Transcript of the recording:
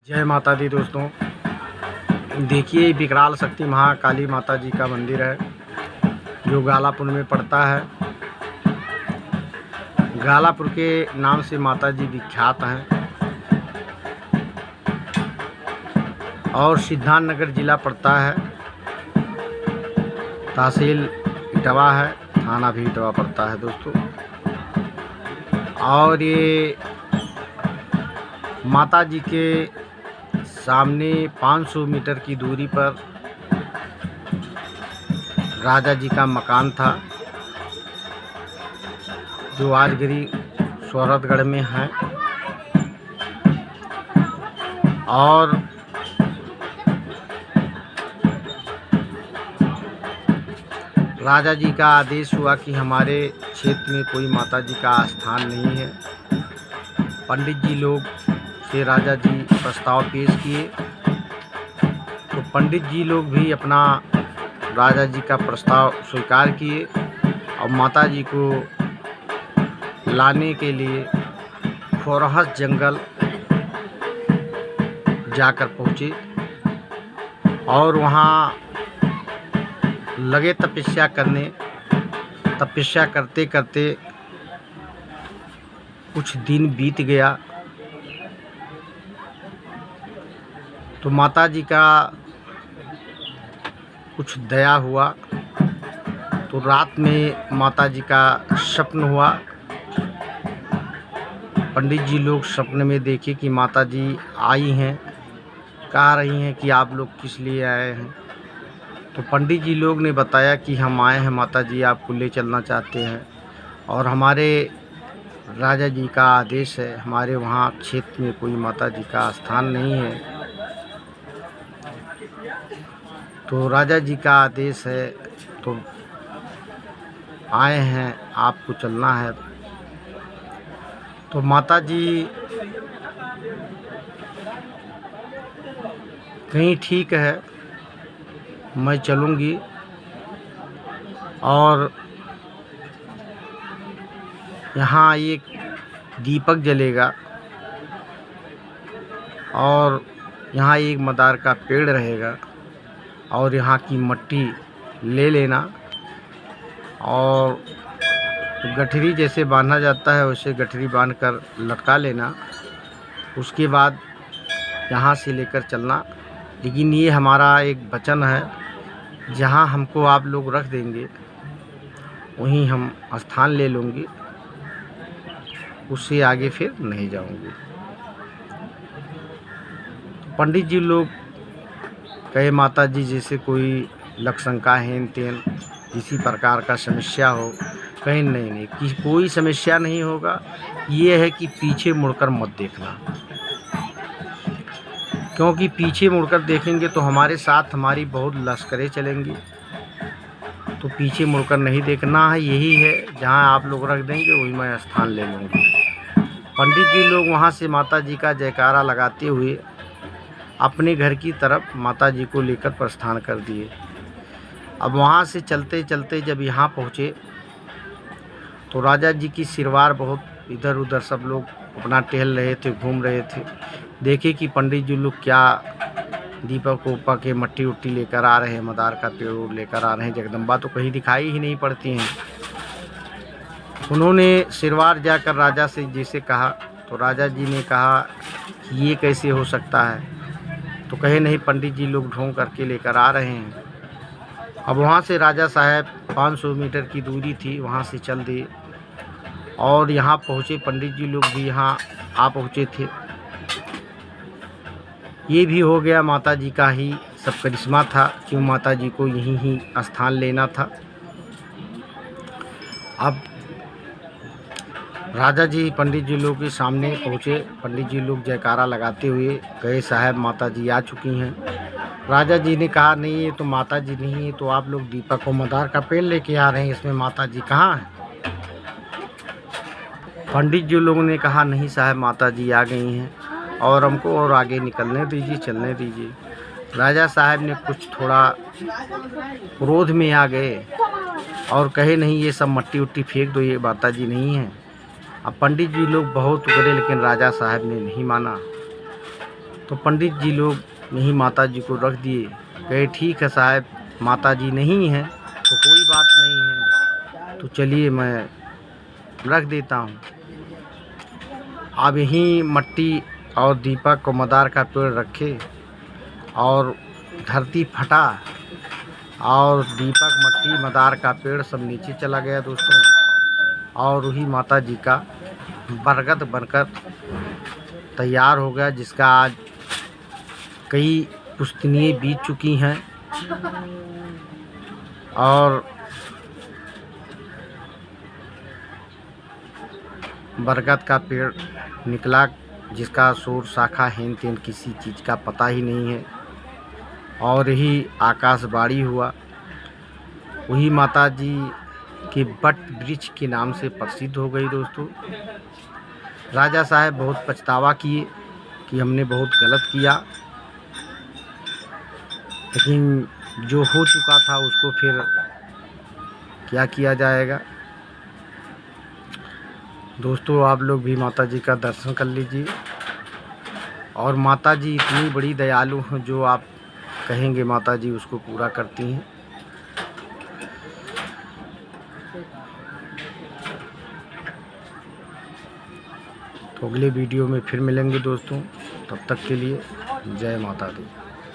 जय माता दी दोस्तों। देखिए विकराल शक्ति महाकाली माता जी का मंदिर है जो गालापुर में पड़ता है। गालापुर के नाम से माता जी विख्यात हैं और सिद्धार्थ नगर जिला पड़ता है। तहसील इटवा है, थाना भी इटवा पड़ता है दोस्तों। और ये माता जी के सामने 500 मीटर की दूरी पर राजा जी का मकान था जो आज गिरी सोहरतगढ़ में है। और राजा जी का आदेश हुआ कि हमारे क्षेत्र में कोई माता जी का स्थान नहीं है। पंडित जी लोग से राजा जी प्रस्ताव पेश किए तो पंडित जी लोग भी अपना राजा जी का प्रस्ताव स्वीकार किए और माता जी को लाने के लिए खोरहस जंगल जाकर पहुँचे और वहाँ लगे तपस्या करने। तपस्या करते करते कुछ दिन बीत गया तो माता जी का कुछ दया हुआ तो रात में माता जी का स्वप्न हुआ। पंडित जी लोग सपने में देखे कि माता जी आई हैं, कह रही हैं कि आप लोग किस लिए आए हैं। तो पंडित जी लोग ने बताया कि हम आए हैं माता जी, आपको ले चलना चाहते हैं और हमारे राजा जी का आदेश है, हमारे वहाँ क्षेत्र में कोई माता जी का स्थान नहीं है। तो राजा जी का आदेश है तो आए हैं, आपको चलना है। तो माता जी कहीं ठीक है, मैं चलूँगी और यहाँ एक दीपक जलेगा और यहाँ एक मदार का पेड़ रहेगा और यहाँ की मट्टी ले लेना और गठरी जैसे बांधा जाता है वैसे गठरी बांधकर लटका लेना। उसके बाद यहाँ से लेकर चलना। लेकिन ये हमारा एक वचन है, जहाँ हमको आप लोग रख देंगे वहीं हम स्थान ले लूँगी, उससे आगे फिर नहीं जाऊँगी। पंडित जी लोग कहे माता जी जैसे कोई लक्षणका हेन तेन किसी प्रकार का समस्या हो। कहीं नहीं कि कोई समस्या नहीं होगा। ये है कि पीछे मुड़कर मत देखना, क्योंकि पीछे मुड़कर देखेंगे तो हमारे साथ हमारी बहुत लश्करें चलेंगी। तो पीछे मुड़कर नहीं देखना है। यही है, जहाँ आप लोग रख देंगे वही मैं स्थान ले लूँगी। पंडित जी लोग वहाँ से माता जी का जयकारा लगाते हुए अपने घर की तरफ माता जी को लेकर प्रस्थान कर दिए। अब वहाँ से चलते चलते जब यहाँ पहुँचे तो राजा जी की सिरवार बहुत इधर उधर सब लोग अपना टहल रहे थे, घूम रहे थे। देखे कि पंडित जी लोग क्या दीपक उपक के मट्टी उट्टी लेकर आ रहे हैं, मदार का पेड़ लेकर आ रहे हैं। जगदम्बा तो कहीं दिखाई ही नहीं पड़ती हैं। उन्होंने सिरवार जाकर राजा से जैसे कहा तो राजा जी ने कहा कि ये कैसे हो सकता है। तो कहे नहीं, पंडित जी लोग ढोंग करके लेकर आ रहे हैं। अब वहाँ से राजा साहब 500 मीटर की दूरी थी, वहाँ से चल दिए और यहाँ पहुँचे। पंडित जी लोग भी यहाँ आ पहुँचे थे। ये भी हो गया माता जी का ही सब करिश्मा था, क्यों माता जी को यहीं ही स्थान लेना था। अब राजा जी पंडित जी लोग के सामने पहुँचे। पंडित जी लोग जयकारा लगाते हुए कहे साहब माता जी आ चुकी हैं। राजा जी ने कहा नहीं, ये तो माता जी नहीं है, तो आप लोग दीपक और मदार का पेड़ लेके आ रहे हैं, इसमें माता जी कहाँ हैं। पंडित जी लोगों ने कहा नहीं साहब माता जी आ गई हैं और हमको और आगे निकलने दीजिए, चलने दीजिए। राजा साहब ने कुछ थोड़ा क्रोध में आ गए और कहे नहीं, ये सब मट्टी उट्टी फेंक दो, ये माता जी नहीं है। अब पंडित जी लोग बहुत उगरे, लेकिन राजा साहब ने नहीं माना। तो पंडित जी लोग यहीं माता जी को रख दिए। कहे ठीक है साहब, माता जी नहीं है तो कोई बात नहीं है, तो चलिए मैं रख देता हूँ। अब यहीं मट्टी और दीपक को मदार का पेड़ रखे और धरती फटा और दीपक, मट्टी, मदार का पेड़ सब नीचे चला गया दोस्तों। और वही माता जी का बरगद बनकर तैयार हो गया, जिसका आज कई पुश्तनियाँ बीत चुकी हैं और बरगद का पेड़ निकला, जिसका सूर शाखा हेन तेन किसी चीज़ का पता ही नहीं है। और यही आकाशवाणी हुआ। वही माता जी के बट वृक्ष के नाम से प्रसिद्ध हो गई दोस्तों। राजा साहब बहुत पछतावा किए कि हमने बहुत गलत किया, लेकिन जो हो चुका था उसको फिर क्या किया जाएगा। दोस्तों आप लोग भी माता जी का दर्शन कर लीजिए। और माता जी इतनी बड़ी दयालु हैं, जो आप कहेंगे माता जी उसको पूरा करती हैं। तो अगले वीडियो में फिर मिलेंगे दोस्तों, तब तक के लिए जय माता दी।